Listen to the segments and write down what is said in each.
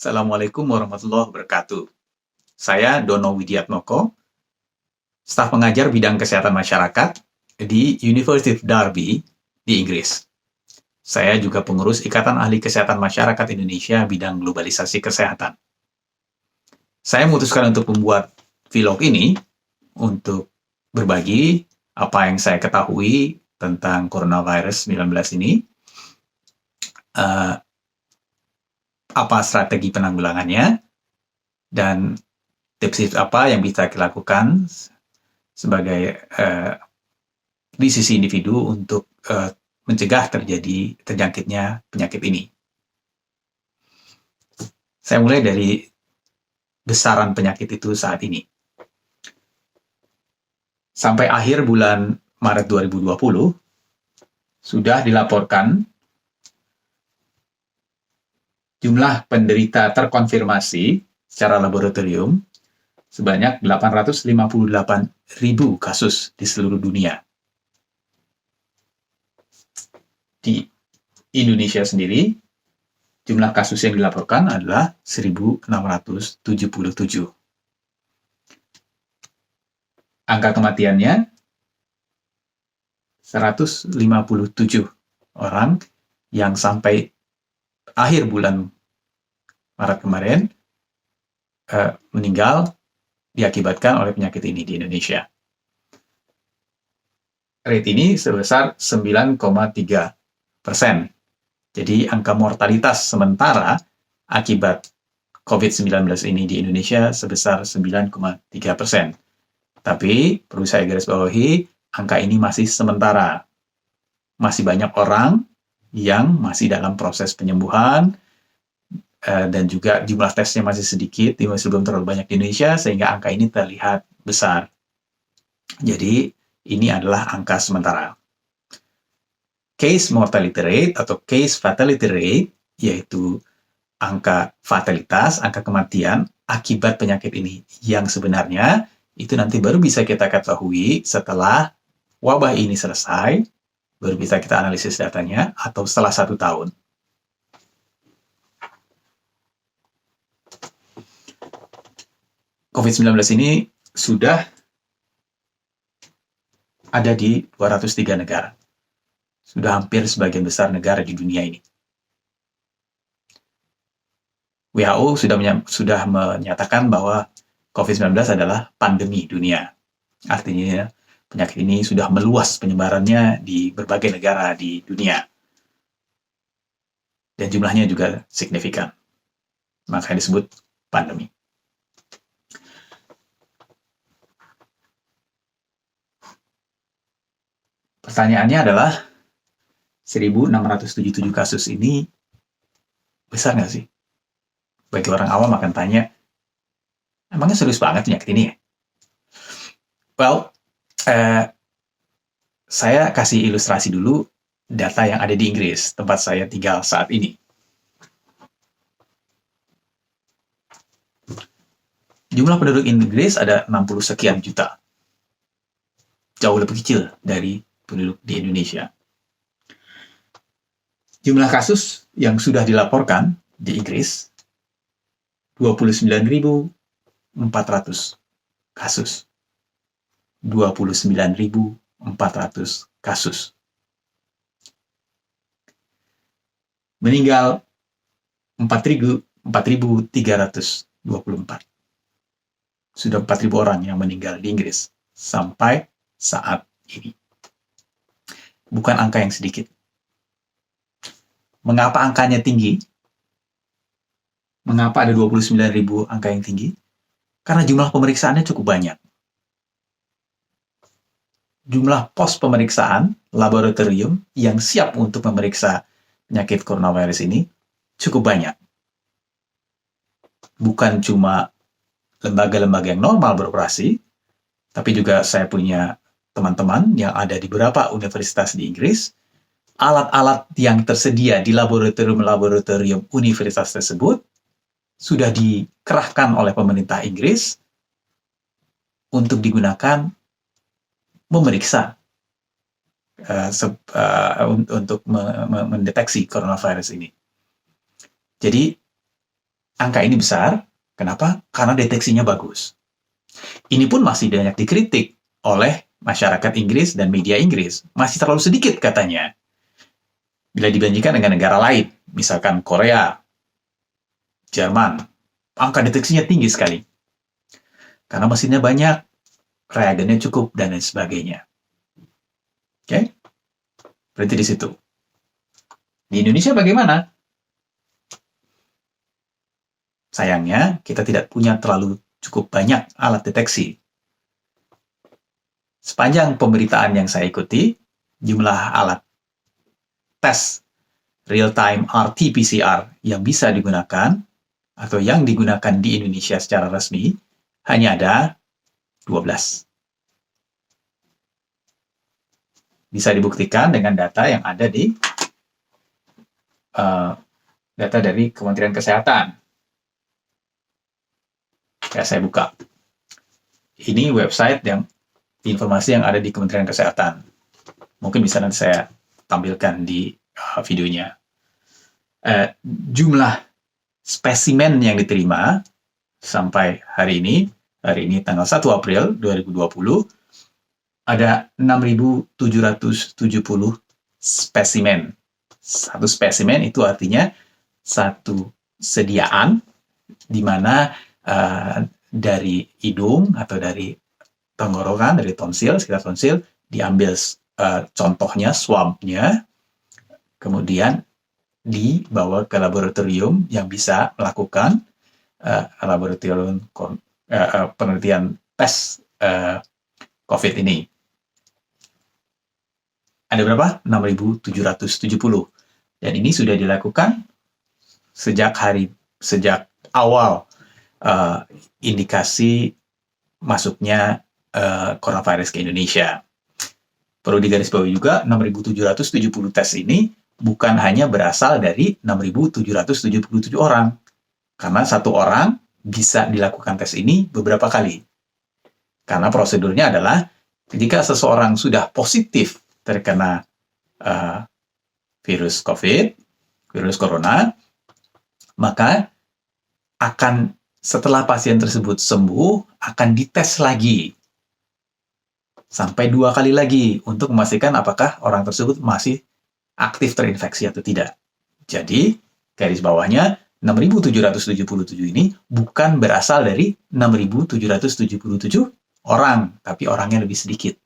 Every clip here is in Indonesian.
Assalamualaikum warahmatullahi wabarakatuh. Saya Dono Widiatmoko, staf pengajar bidang kesehatan masyarakat di University of Derby di Inggris. Saya juga pengurus Ikatan Ahli Kesehatan Masyarakat Indonesia bidang globalisasi kesehatan. Saya memutuskan untuk membuat vlog ini untuk berbagi apa yang saya ketahui tentang coronavirus 19 ini, apa strategi penanggulangannya, dan tips apa yang bisa dilakukan sebagai di sisi individu untuk mencegah terjangkitnya penyakit ini. Saya mulai dari besaran penyakit itu saat ini. Sampai akhir bulan Maret 2020, sudah dilaporkan jumlah penderita terkonfirmasi secara laboratorium sebanyak 858.000 kasus di seluruh dunia. Di Indonesia sendiri, jumlah kasus yang dilaporkan adalah 1.677. Angka kematiannya 157 orang yang sampai akhir bulan Maret kemarin meninggal diakibatkan oleh penyakit ini di Indonesia. Rate ini sebesar 9,3%. Jadi angka mortalitas sementara akibat COVID-19 ini di Indonesia sebesar 9,3%. Tapi perlu saya garis bawahi, angka ini masih sementara. Masih banyak orang yang masih dalam proses penyembuhan, dan juga jumlah tesnya masih sedikit, masih belum terlalu banyak di Indonesia, sehingga angka ini terlihat besar. Jadi, ini adalah angka sementara. Case mortality rate atau case fatality rate, yaitu angka fatalitas, angka kematian akibat penyakit ini yang sebenarnya, itu nanti baru bisa kita ketahui setelah wabah ini selesai, baru bisa kita analisis datanya, atau setelah 1 tahun. COVID-19 ini sudah ada di 203 negara. Sudah hampir sebagian besar negara di dunia ini. WHO sudah menyatakan bahwa COVID-19 adalah pandemi dunia. Artinya penyakit ini sudah meluas penyebarannya di berbagai negara di dunia. Dan jumlahnya juga signifikan. Makanya disebut pandemi. Pertanyaannya adalah 1.677 kasus ini besar nggak sih? Bagi orang awam akan tanya, emangnya serius banget penyakit ini ya? Well, saya kasih ilustrasi dulu data yang ada di Inggris, tempat saya tinggal saat ini. Jumlah penduduk Inggris ada 60 sekian juta. Jauh lebih kecil dari penduduk di Indonesia. Jumlah kasus yang sudah dilaporkan di Inggris 29.400 kasus. 29.400 kasus. Meninggal 4.324. Sudah 4.000 orang yang meninggal di Inggris sampai saat ini. Bukan angka yang sedikit. Mengapa angkanya tinggi? Mengapa ada 29.000 angka yang tinggi? Karena jumlah pemeriksaannya cukup banyak. Jumlah pos pemeriksaan laboratorium yang siap untuk memeriksa penyakit coronavirus ini cukup banyak. Bukan cuma lembaga-lembaga yang normal beroperasi, tapi juga saya punya teman-teman yang ada di beberapa universitas di Inggris. Alat-alat yang tersedia di laboratorium universitas tersebut sudah dikerahkan oleh pemerintah Inggris untuk digunakan memeriksa untuk mendeteksi coronavirus ini. Jadi angka ini besar. Kenapa? Karena deteksinya bagus. Ini pun masih banyak dikritik oleh masyarakat Inggris dan media Inggris. Masih terlalu sedikit katanya. Bila dibandingkan dengan negara lain, misalkan Korea, Jerman, angka deteksinya tinggi sekali. Karena mesinnya banyak, reagennya cukup, dan lain sebagainya. Oke? Berarti di situ. Di Indonesia bagaimana? Sayangnya, kita tidak punya terlalu cukup banyak alat deteksi. Sepanjang pemberitaan yang saya ikuti, jumlah alat tes real-time RT-PCR yang bisa digunakan atau yang digunakan di Indonesia secara resmi hanya ada 12. Bisa dibuktikan dengan data yang ada di data dari Kementerian Kesehatan. Ya, saya buka. Ini website yang informasi yang ada di Kementerian Kesehatan. Mungkin bisa nanti saya tampilkan di videonya. Jumlah spesimen yang diterima sampai hari ini tanggal 1 April 2020, ada 6.770 spesimen. Satu spesimen itu artinya satu sediaan di mana dari hidung atau dari tenggorokan, dari tonsil, sekitar tonsil, diambil contohnya, swabnya, kemudian dibawa ke laboratorium yang bisa melakukan laboratorium penelitian tes COVID ini. Ada berapa? 6.770. Dan ini sudah dilakukan sejak awal indikasi masuknya coronavirus ke Indonesia. Perlu digarisbawahi juga, 6.770 tes ini bukan hanya berasal dari 6.777 orang. Karena satu orang bisa dilakukan tes ini beberapa kali. Karena prosedurnya adalah ketika seseorang sudah positif terkena virus COVID, virus corona, maka setelah pasien tersebut sembuh, akan dites lagi. Sampai 2 kali lagi untuk memastikan apakah orang tersebut masih aktif terinfeksi atau tidak. Jadi, garis bawahnya, 6.777 ini bukan berasal dari 6.777 orang, tapi orangnya lebih sedikit.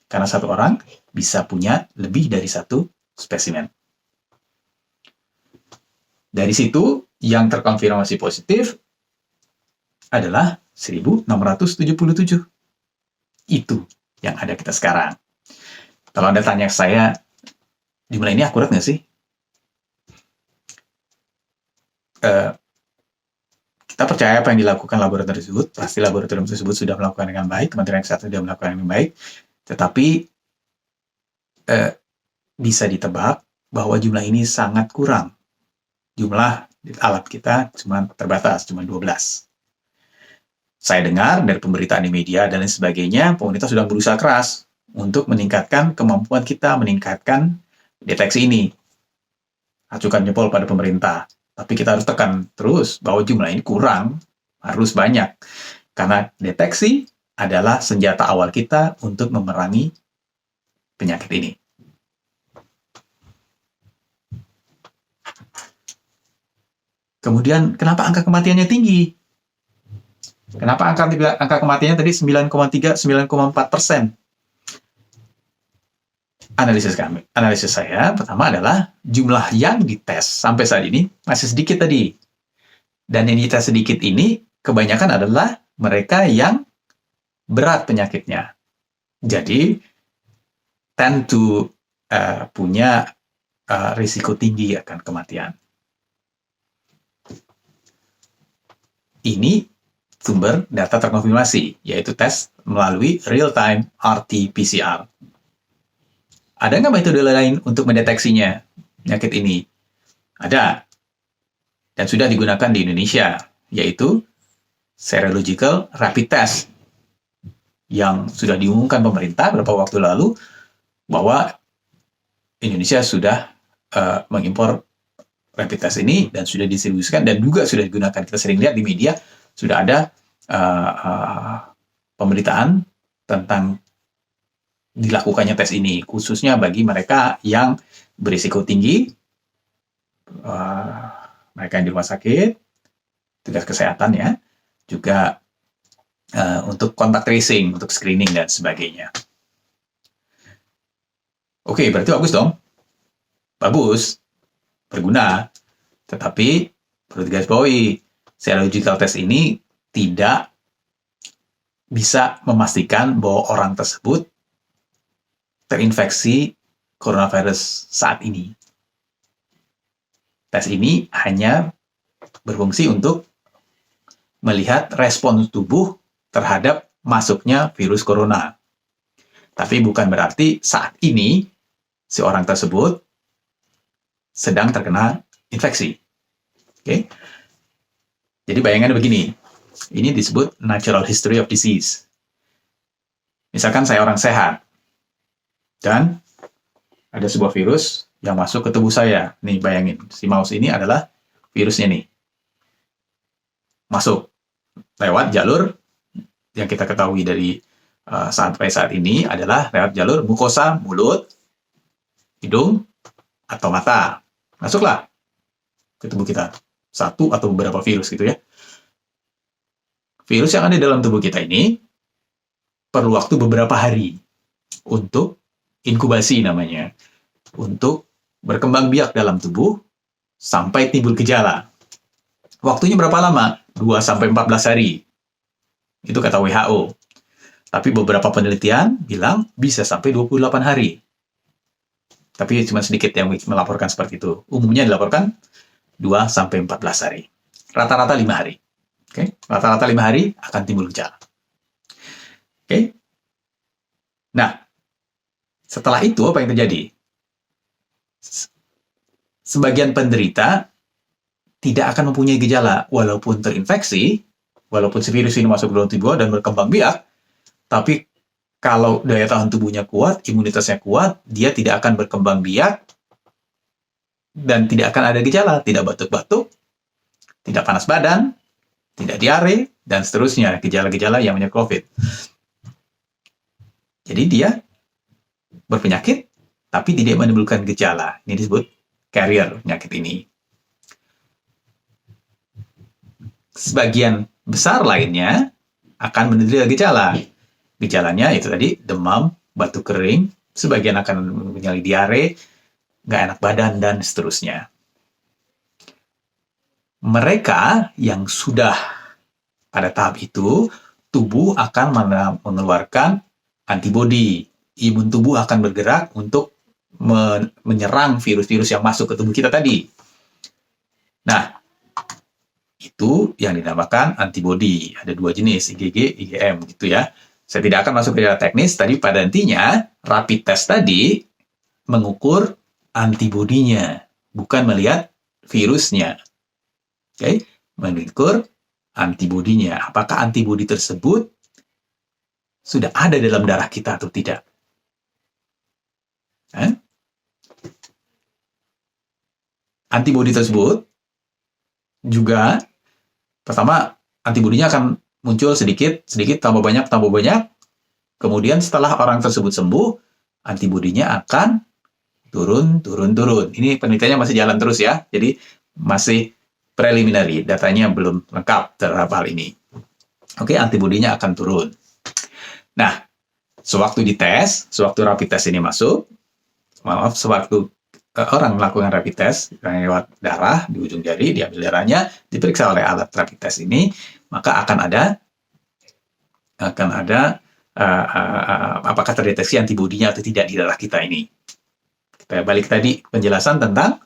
Karena satu orang bisa punya lebih dari satu spesimen. Dari situ, yang terkonfirmasi positif adalah 1.677. Itu yang ada kita sekarang. Kalau Anda tanya saya, jumlah ini akurat nggak sih? Kita percaya apa yang dilakukan laboratorium tersebut. Pasti laboratorium tersebut sudah melakukan dengan baik, Kementerian Kesehatan sudah melakukan dengan baik. Tetapi bisa ditebak bahwa jumlah ini sangat kurang. Jumlah alat kita cuma terbatas, cuma 12. Saya dengar dari pemberitaan di media dan lain sebagainya, pemerintah sudah berusaha keras untuk meningkatkan kemampuan kita, meningkatkan deteksi ini. Acukan jempol pada pemerintah. Tapi kita harus tekan terus bahwa jumlah ini kurang, harus banyak. Karena deteksi adalah senjata awal kita untuk memerangi penyakit ini. Kemudian, kenapa angka kematiannya tinggi? Kenapa angka kematiannya tadi 9,3, 9,4%? Analisis saya pertama adalah jumlah yang dites sampai saat ini masih sedikit tadi. Dan yang dites sedikit ini kebanyakan adalah mereka yang berat penyakitnya. Jadi, tend to punya risiko tinggi akan kematian. Ini sumber data terkonfirmasi, yaitu tes melalui real-time RT-PCR. Ada nggak metode lain untuk mendeteksinya, penyakit ini? Ada. Dan sudah digunakan di Indonesia, yaitu Serological Rapid Test, yang sudah diumumkan pemerintah beberapa waktu lalu, bahwa Indonesia sudah mengimpor rapid test ini dan sudah didistribusikan dan juga sudah digunakan. Kita sering lihat di media sudah ada pemberitaan tentang dilakukannya tes ini, khususnya bagi mereka yang berisiko tinggi, mereka yang di rumah sakit, tugas kesehatan ya, juga untuk contact tracing, untuk screening dan sebagainya. Oke, berarti bagus dong. Bagus, berguna. Tetapi perlu digarisbawahi, serological test ini tidak bisa memastikan bahwa orang tersebut terinfeksi coronavirus saat ini. Tes ini hanya berfungsi untuk melihat respons tubuh terhadap masuknya virus corona. Tapi bukan berarti saat ini si orang tersebut sedang terkena infeksi. Oke? Jadi bayangannya begini. Ini disebut natural history of disease. Misalkan saya orang sehat, dan ada sebuah virus yang masuk ke tubuh saya. Nih, bayangin. Si mouse ini adalah virusnya nih. Masuk lewat jalur yang kita ketahui dari sampai saat ini adalah lewat jalur mukosa, mulut, hidung, atau mata. Masuklah ke tubuh kita. Satu atau beberapa virus gitu ya. Virus yang ada dalam tubuh kita ini perlu waktu beberapa hari untuk inkubasi namanya, untuk berkembang biak dalam tubuh sampai timbul gejala. Waktunya berapa lama? 2-14 hari. Itu kata WHO. Tapi beberapa penelitian bilang bisa sampai 28 hari. Tapi cuma sedikit yang melaporkan seperti itu. Umumnya dilaporkan 2-14 hari. Rata-rata 5 hari. Oke? Rata-rata 5 hari akan timbul gejala. Oke? Nah, setelah itu apa yang terjadi? Sebagian penderita tidak akan mempunyai gejala walaupun terinfeksi, walaupun si virus ini masuk ke dalam tubuh dan berkembang biak, tapi kalau daya tahan tubuhnya kuat, imunitasnya kuat, dia tidak akan berkembang biak dan tidak akan ada gejala, tidak batuk-batuk, tidak panas badan, tidak diare, dan seterusnya, gejala-gejala yang menyerang COVID. Jadi dia berpenyakit, tapi tidak menimbulkan gejala. Ini disebut carrier penyakit ini. Sebagian besar lainnya akan menderita gejala. Gejalanya itu tadi demam, batuk kering, sebagian akan mempunyai diare, nggak enak badan, dan seterusnya. Mereka yang sudah pada tahap itu, tubuh akan mengeluarkan antibodi. Imun tubuh akan bergerak untuk menyerang virus-virus yang masuk ke tubuh kita tadi. Nah, itu yang dinamakan antibodi. Ada 2 jenis, IgG, IgM gitu ya. Saya tidak akan masuk ke dalam teknis, tadi pada intinya rapid test tadi mengukur antibodinya, bukan melihat virusnya. Oke, mengukur antibodinya. Apakah antibodi tersebut sudah ada dalam darah kita atau tidak? Antibodi tersebut juga pertama antibodinya akan muncul sedikit tambah banyak. Kemudian setelah orang tersebut sembuh, antibodinya akan turun. Ini penelitiannya masih jalan terus ya. Jadi masih preliminary, datanya belum lengkap terhadap hal ini. Oke, antibodinya akan turun. Nah, sewaktu rapid test ini masuk, sewaktu orang melakukan rapid test lewat darah di ujung jari, diambil darahnya, diperiksa oleh alat rapid test ini, maka akan ada apakah terdeteksi antibodinya atau tidak di darah kita ini. Kita balik tadi penjelasan tentang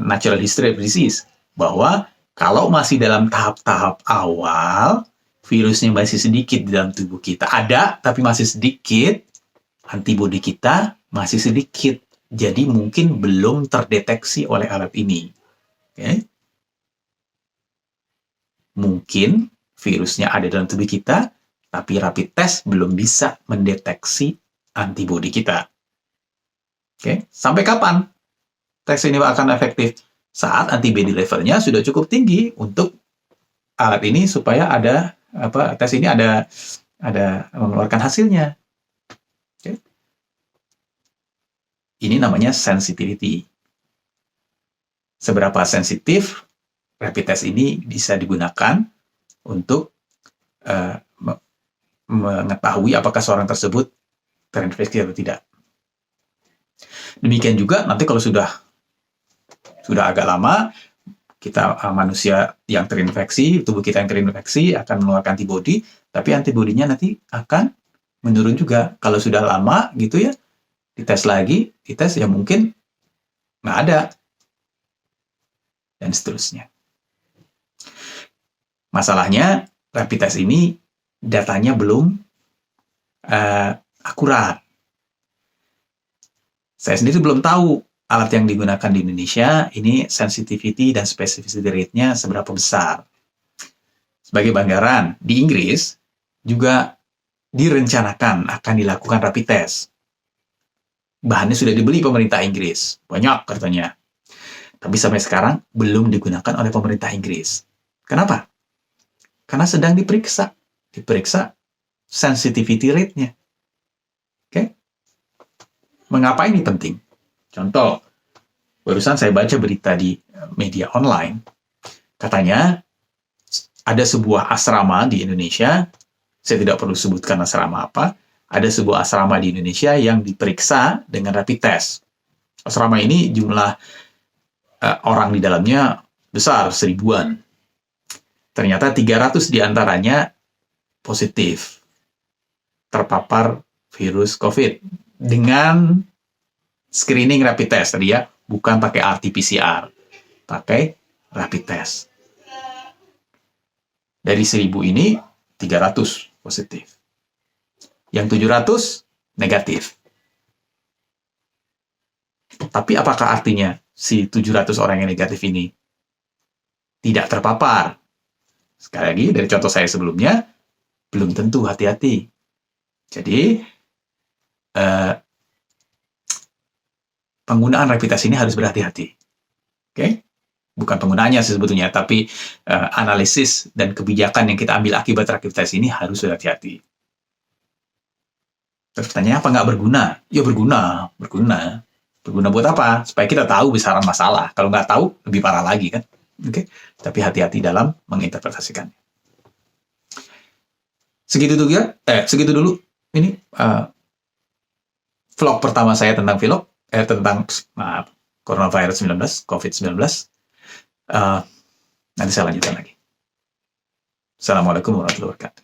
natural history of disease, bahwa kalau masih dalam tahap-tahap awal, virusnya masih sedikit di dalam tubuh kita, ada tapi masih sedikit, antibodi kita masih sedikit, jadi mungkin belum terdeteksi oleh alat ini. Okay? Mungkin virusnya ada dalam tubuh kita, tapi rapid test belum bisa mendeteksi antibodi kita. Okay? Sampai kapan? tes ini akan efektif saat antibody levelnya sudah cukup tinggi untuk alat ini supaya tes ini ada mengeluarkan hasilnya. Okay. Ini namanya sensitivity. Seberapa sensitif rapid test ini bisa digunakan untuk mengetahui apakah seorang tersebut terinfeksi atau tidak. Demikian juga nanti kalau sudah agak lama, kita manusia yang terinfeksi, tubuh kita yang terinfeksi akan mengeluarkan antibodi, tapi antibodinya nanti akan menurun juga. Kalau sudah lama gitu ya, dites ya mungkin nggak ada. Dan seterusnya. Masalahnya, rapid test ini datanya belum akurat. Saya sendiri belum tahu alat yang digunakan di Indonesia ini sensitivity dan specificity rate-nya seberapa besar. Sebagai gambaran, di Inggris juga direncanakan akan dilakukan rapid test. Bahannya sudah dibeli pemerintah Inggris. Banyak katanya. Tapi sampai sekarang belum digunakan oleh pemerintah Inggris. Kenapa? Karena sedang diperiksa sensitivity rate-nya. Oke? Mengapa ini penting? Contoh, barusan saya baca berita di media online. Katanya, ada sebuah asrama di Indonesia, saya tidak perlu sebutkan asrama apa, ada sebuah asrama di Indonesia yang diperiksa dengan rapid test. Asrama ini jumlah orang di dalamnya besar, 1000-an. Ternyata 300 diantaranya positif terpapar virus COVID dengan screening rapid test tadi ya, bukan pakai RT-PCR, pakai rapid test. Dari 1000 ini 300 positif. Yang 700 negatif. Tapi apakah artinya si 700 orang yang negatif ini tidak terpapar? Sekali lagi, dari contoh saya sebelumnya, belum tentu, hati-hati. Jadi, penggunaan rapid test ini harus berhati-hati. Oke? Bukan penggunaannya sebetulnya, tapi analisis dan kebijakan yang kita ambil akibat rapid test ini harus berhati-hati. Terus pertanyaannya, apa nggak berguna? Ya berguna. Berguna buat apa? Supaya kita tahu besaran masalah. Kalau nggak tahu, lebih parah lagi kan? Oke? Tapi hati-hati dalam menginterpretasikannya. Segitu dulu. Ini vlog pertama saya tentang coronavirus 19, COVID-19. Nanti saya lanjutkan lagi. Assalamualaikum warahmatullahi wabarakatuh.